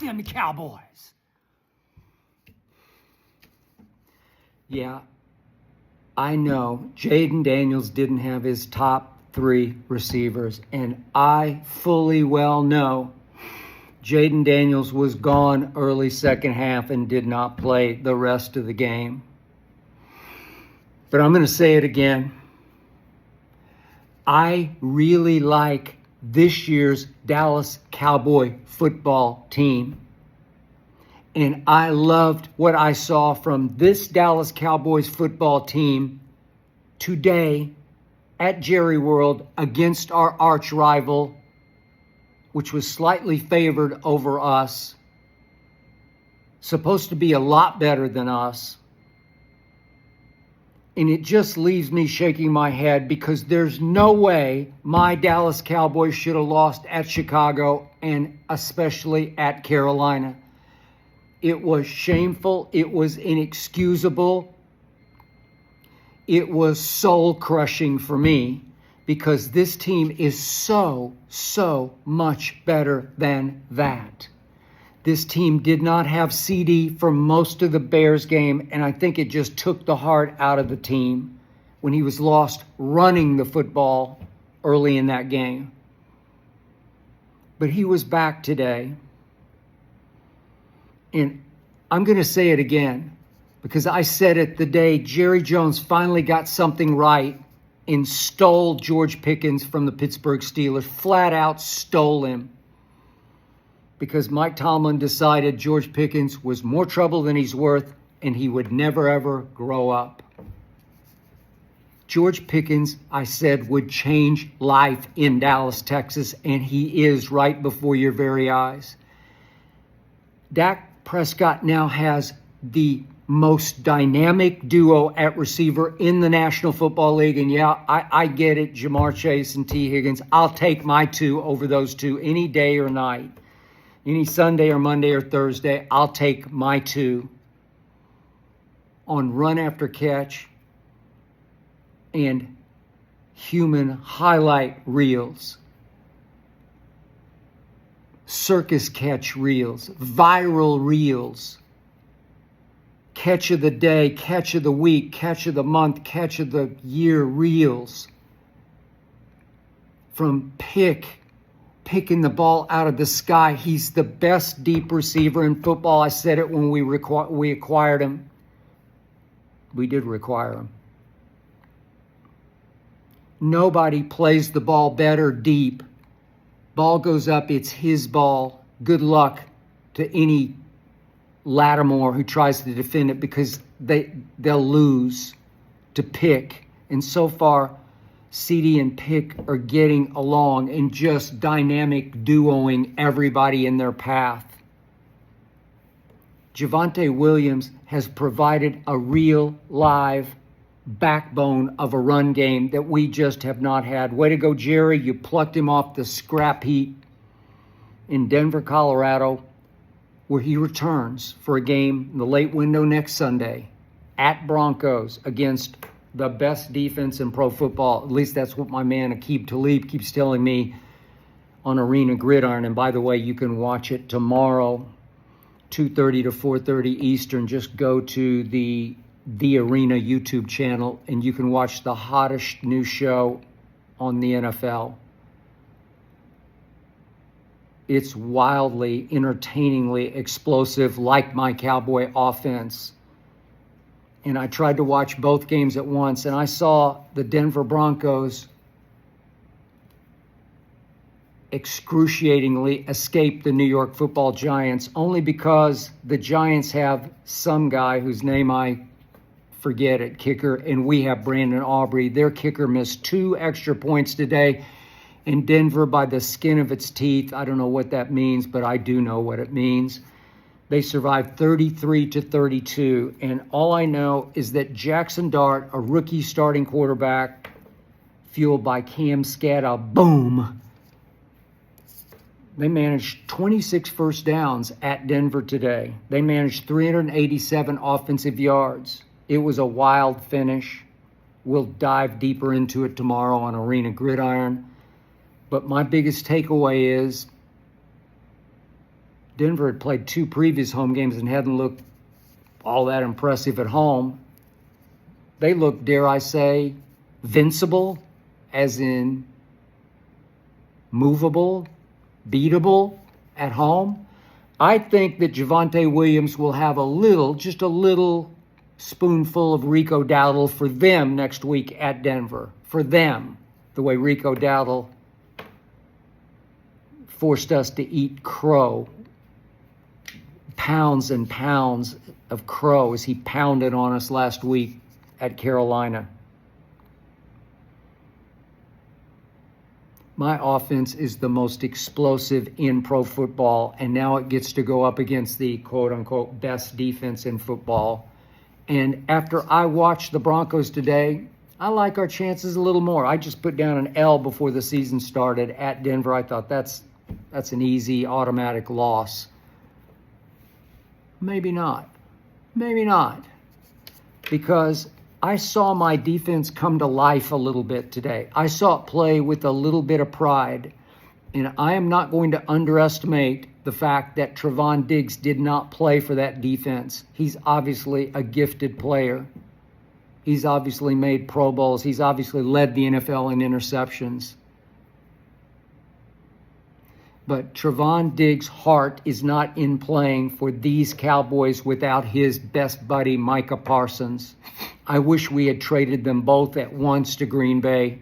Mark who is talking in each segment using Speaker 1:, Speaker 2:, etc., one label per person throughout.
Speaker 1: them Cowboys. Yeah, I know Jaden Daniels didn't have his top 3 receivers, and I fully well know Jaden Daniels was gone early second half and did not play the rest of the game. But I'm going to say it again. I really like this year's Dallas Cowboy football team. And I loved what I saw from this Dallas Cowboys football team today at Jerry World against our arch rival, which was slightly favored over us. Supposed to be a lot better than us. And it just leaves me shaking my head because there's no way my Dallas Cowboys should have lost at Chicago and especially at Carolina. It was shameful. It was inexcusable. It was soul-crushing for me because this team is so much better than that. This team did not have CD for most of the Bears game, and I think it just took the heart out of the team when he was lost running the football early in that game. But he was back today. And I'm going to say it again because I said it the day Jerry Jones finally got something right and stole George Pickens from the Pittsburgh Steelers, flat out stole him. Because Mike Tomlin decided George Pickens was more trouble than he's worth and he would never, ever grow up. George Pickens, I said, would change life in Dallas, Texas, and he is right before your very eyes. Dak Prescott now has the most dynamic duo at receiver in the National Football League. And yeah, I get it, Jamar Chase and T. Higgins. I'll take my 2 over those 2 any day or night. Any Sunday or Monday or Thursday, I'll take my 2 on run after catch and human highlight reels, circus catch reels, viral reels, catch of the day, catch of the week, catch of the month, catch of the year reels. From picking the ball out of the sky. He's the best deep receiver in football. I said it when we acquired him. We did require him. Nobody plays the ball better deep. Ball goes up, it's his ball. Good luck to any Lattimore who tries to defend it because they'll lose to Pick. And so far, CD and Pick are getting along and just dynamic duoing everybody in their path. Javonte Williams has provided a real live backbone of a run game that we just have not had. Way to go, Jerry. You plucked him off the scrap heap in Denver, Colorado, where he returns for a game in the late window next Sunday at Broncos against the best defense in pro football. At least that's what my man Aqib Talib keeps telling me on Arena Gridiron. And by the way, you can watch it tomorrow, 2:30 to 4:30 Eastern. Just go to the Arena YouTube channel and you can watch the hottest new show on the NFL. It's wildly, entertainingly explosive, like my Cowboy offense. And I tried to watch both games at once, and I saw the Denver Broncos excruciatingly escape the New York Football Giants only because the Giants have some guy whose name I forget at kicker, and we have Brandon Aubrey. Their kicker missed 2 extra points today, and Denver, by the skin of its teeth, I don't know what that means, but I do know what it means. They survived 33-32, and all I know is that Jackson Dart, a rookie starting quarterback, fueled by Cam Scata, boom. They managed 26 first downs at Denver today. They managed 387 offensive yards. It was a wild finish. We'll dive deeper into it tomorrow on Arena Gridiron. But my biggest takeaway is Denver had played 2 previous home games and hadn't looked all that impressive at home. They looked, dare I say, vincible, as in movable, beatable at home. I think that Javonte Williams will have just a little spoonful of Rico Dowdle for them next week at Denver. For them, the way Rico Dowdle forced us to eat crow, pounds and pounds of crow as he pounded on us last week at Carolina. My offense is the most explosive in pro football, and now it gets to go up against the quote-unquote best defense in football. And after I watched the Broncos today, I like our chances a little more. I just put down an L before the season started at Denver. I thought that's an easy, automatic loss. Maybe not. Maybe not. Because I saw my defense come to life a little bit today. I saw it play with a little bit of pride. And I am not going to underestimate the fact that Trevon Diggs did not play for that defense. He's obviously a gifted player. He's obviously made Pro Bowls. He's obviously led the NFL in interceptions. But Trevon Diggs' heart is not in playing for these Cowboys without his best buddy, Micah Parsons. I wish we had traded them both at once to Green Bay,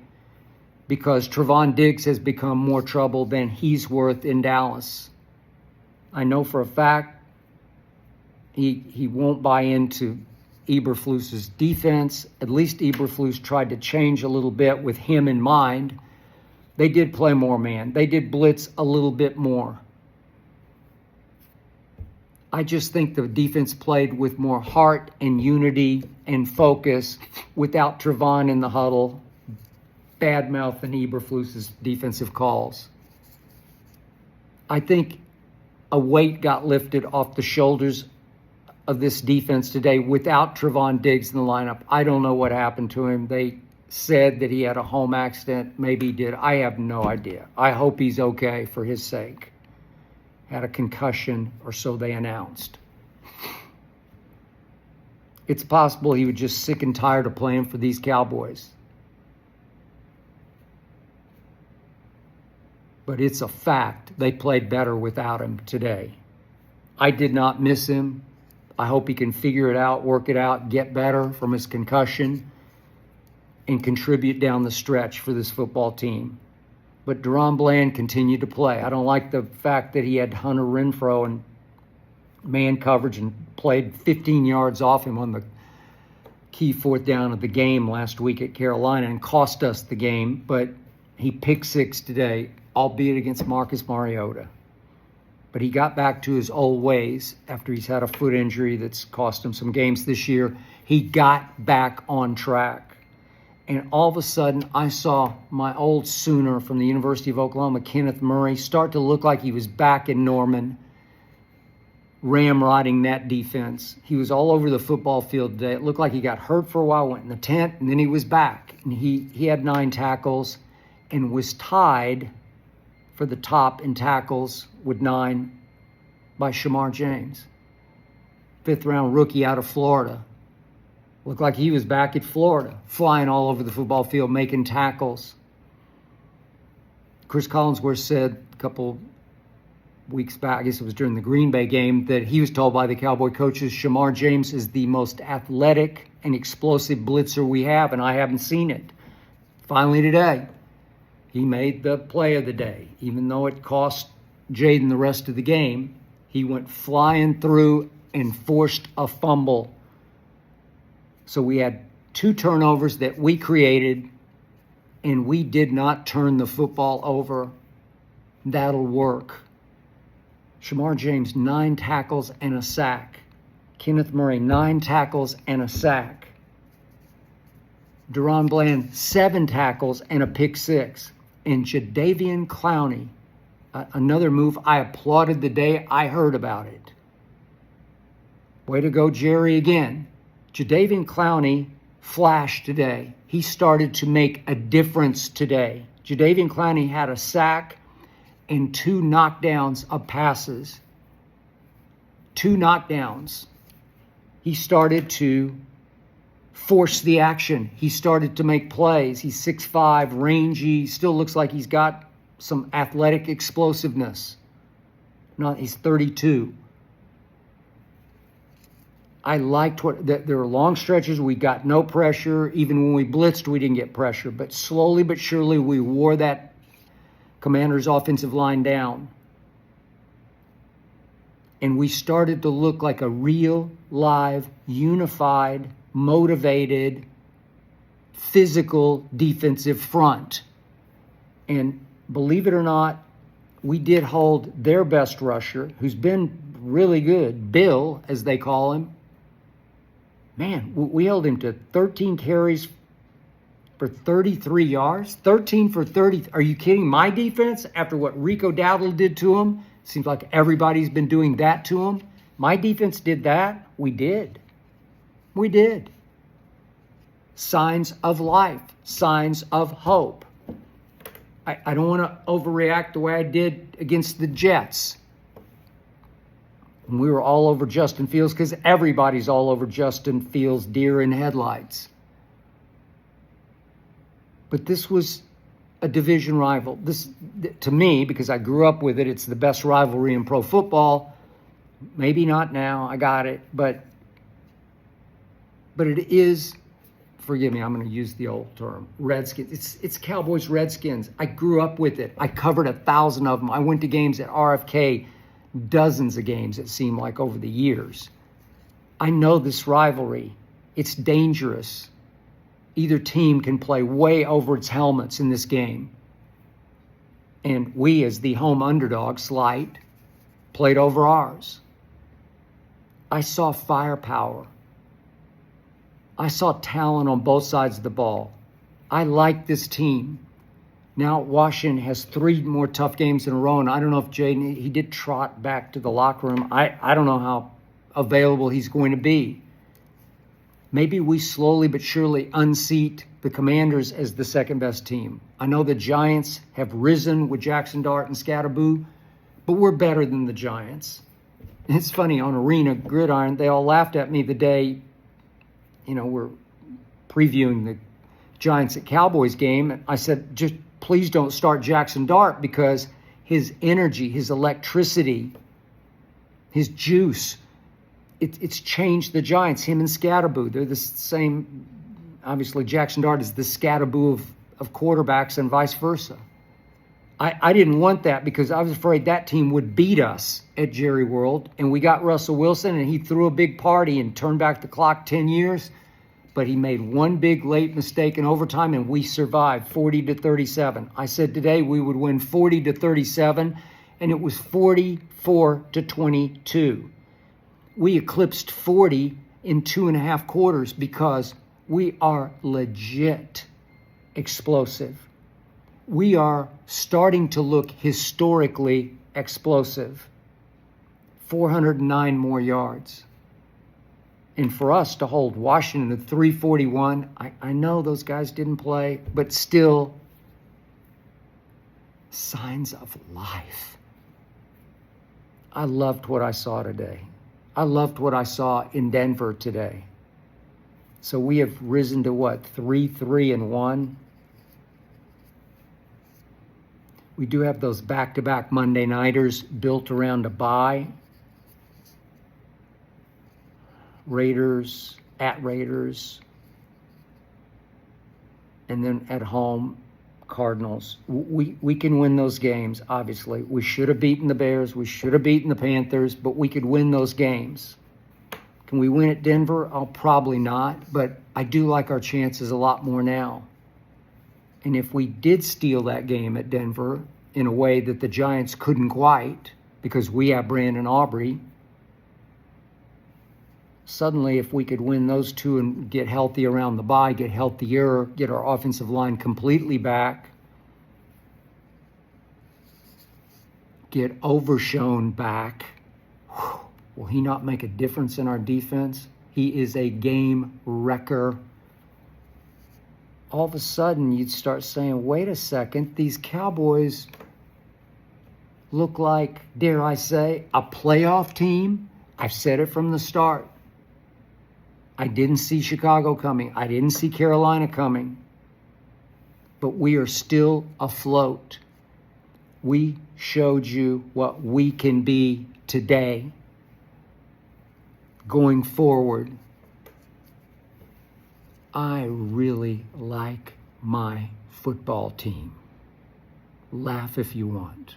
Speaker 1: because Trevon Diggs has become more trouble than he's worth in Dallas. I know for a fact he won't buy into Eberflus's defense. At least Eberflus tried to change a little bit with him in mind. They did play more man. They did blitz a little bit more. I just think the defense played with more heart and unity and focus without Trevon in the huddle, bad-mouthing Eberflus's defensive calls. I think a weight got lifted off the shoulders of this defense today without Trevon Diggs in the lineup. I don't know what happened to him. They said that he had a home accident. Maybe he did. I have no idea. I hope he's okay for his sake. Had a concussion, or so they announced. It's possible he was just sick and tired of playing for these Cowboys. But it's a fact they played better without him today. I did not miss him. I hope he can figure it out, work it out, get better from his concussion, and contribute down the stretch for this football team. But Deron Bland continued to play. I don't like the fact that he had Hunter Renfrow in man coverage and played 15 yards off him on the key 4th down of the game last week at Carolina and cost us the game. But he picked 6 today, albeit against Marcus Mariota. But he got back to his old ways after he's had a foot injury that's cost him some games this year. He got back on track. And all of a sudden, I saw my old Sooner from the University of Oklahoma, Kenneth Murray, start to look like he was back in Norman, ramrodding that defense. He was all over the football field today. It looked like he got hurt for a while, went in the tent, and then he was back. And he had 9 tackles and was tied for the top in tackles with 9 by Shamar James, 5th-round rookie out of Florida. Looked like he was back at Florida, flying all over the football field, making tackles. Chris Collinsworth said a couple weeks back, I guess it was during the Green Bay game, that he was told by the Cowboy coaches Shamar James is the most athletic and explosive blitzer we have, and I haven't seen it. Finally today, he made the play of the day. Even though it cost Jaden the rest of the game, he went flying through and forced a fumble. So we had 2 turnovers that we created, and we did not turn the football over. That'll work. Shamar James, 9 tackles and a sack. Kenneth Murray, 9 tackles and a sack. Deron Bland, 7 tackles and a pick 6. And Jadeveon Clowney, another move I applauded the day I heard about it. Way to go, Jerry, again. Jadeveon Clowney flashed today. He started to make a difference today. Jadeveon Clowney had a sack and 2 knockdowns of passes. 2 knockdowns. He started to force the action. He started to make plays. He's 6'5", rangy, still looks like he's got some athletic explosiveness. He's 32. I liked there were long stretches. We got no pressure. Even when we blitzed, we didn't get pressure. But slowly but surely, we wore that Commanders' offensive line down. And we started to look like a real, live, unified, motivated, physical defensive front. And believe it or not, we did hold their best rusher, who's been really good, Bill, as they call him. Man, we held him to 13 carries for 33 yards. 13 for 30. Are you kidding? My defense, after what Rico Dowdle did to him, seems like everybody's been doing that to him. My defense did that. We did. We did. Signs of life. Signs of hope. I don't want to overreact the way I did against the Jets. And we were all over Justin Fields because everybody's all over Justin Fields, deer in headlights. But this was a division rival. This, to me, because I grew up with it, it's the best rivalry in pro football. Maybe not now, I got it. But it is, forgive me, I'm going to use the old term, Redskins. It's Cowboys, Redskins. I grew up with it. I covered 1,000 of them. I went to games at RFK, dozens of games, it seemed like, over the years. I know this rivalry. It's dangerous. Either team can play way over its helmets in this game. And we, as the home underdog, slight, played over ours. I saw firepower. I saw talent on both sides of the ball. I like this team. Now Washington has 3 more tough games in a row, and I don't know if Jaden, he did trot back to the locker room. I don't know how available he's going to be. Maybe we slowly but surely unseat the Commanders as the second best team. I know the Giants have risen with Jackson Dart and Scatterboo, but we're better than the Giants. And it's funny, on Arena Gridiron, they all laughed at me the day, we're previewing the Giants at Cowboys game. And I said, just please don't start Jackson Dart, because his energy, his electricity, his juice, it's changed the Giants, him and Scatterboo. They're the same. Obviously, Jackson Dart is the Scatterboo of quarterbacks and vice versa. I didn't want that because I was afraid that team would beat us at Jerry World. And we got Russell Wilson, and he threw a big party and turned back the clock 10 years. But he made one big late mistake in overtime, and we survived 40-37. I said today we would win 40-37, and it was 44-22. We eclipsed 40 in 2.5 quarters because we are legit explosive. We are starting to look historically explosive. 409 more yards. And for us to hold Washington at 341, I know those guys didn't play, but still, signs of life. I loved what I saw today. I loved what I saw in Denver today. So we have risen to what, 3-3-1? We do have those back-to-back Monday nighters built around a bye. Raiders, at Raiders, and then at home, Cardinals. We can win those games, obviously. We should have beaten the Bears. We should have beaten the Panthers, but we could win those games. Can we win at Denver? I'll probably not, but I do like our chances a lot more now. And if we did steal that game at Denver in a way that the Giants couldn't quite, because we have Brandon Aubrey, suddenly if we could win those two and get healthy around the bye, get healthier, get our offensive line completely back, get Overshown back, will he not make a difference in our defense? He is a game wrecker. All of a sudden, you'd start saying, wait a second, these Cowboys look like, dare I say, a playoff team, I've said it from the start. I didn't see Chicago coming. I didn't see Carolina coming. But we are still afloat. We showed you what we can be today. Going forward, I really like my football team. Laugh if you want.